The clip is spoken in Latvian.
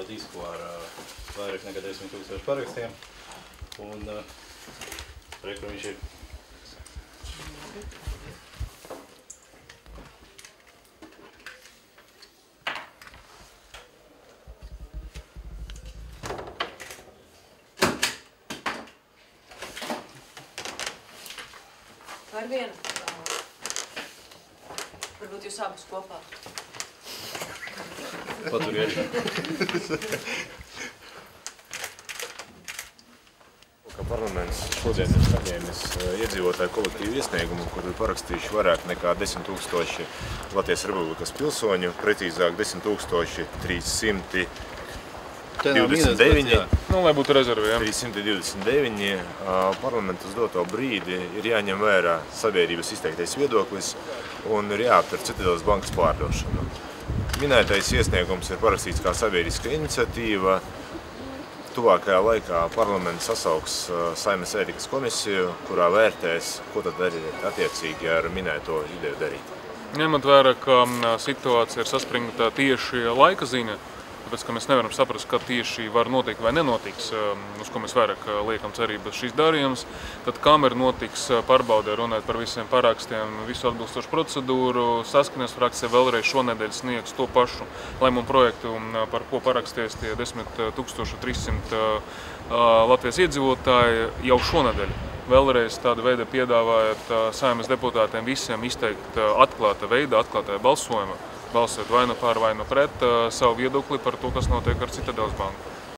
disku ar vairāk nekā 10 000 parakstiem. Un kur viņš ir. Var viena. Varbūt jūs abas kopā. Paturiet. Parlaments šodien ir saņēmis iedzīvotāju kolektīvu iesniegumu, kur ir parakstījuši vairāk nekā 10 000 Latvijas Republikas pilsoņu, precīzāk 10 329. Nu, lai būtu rezervējami. 329. Parlamentu uz doto brīdi ir jāņem vērā sabiedrības izteiktais viedoklis un ir jāaptver Citadeles bankas pārdošanu. Minētais iesniegums ir parakstīts kā sabiedriska iniciatīva. Tuvākajā laikā parlaments sasauks Saeimas ētikas komisiju, kurā vērtēs, ko tad darīt attiecīgi ar minēto ideju darīt. Ņemot vērā, ka situācija ir saspringta tieši laika ziņa, tāpēc, ka mēs nevaram saprast, kad tieši var notikt vai nenotiks, uz ko mēs vairāk liekam cerības šīs darījums, tad kamera notiks pārbaudē runāt par visiem parakstiem, visu atbilstošu procedūru, saskaņas frakcija vēlreiz šonedēļ sniegs to pašu lēmumu projektu, par ko paraksties tie 10 300 Latvijas iedzīvotāji jau šonedēļ. Vēlreiz tāda veida piedāvājot Saeimas deputātiem visiem izteikt atklāta veida, atklātā balsojuma, balsot vai nu par vai nu pret savu viedokli par to, kas notiek ar Citadeles banku.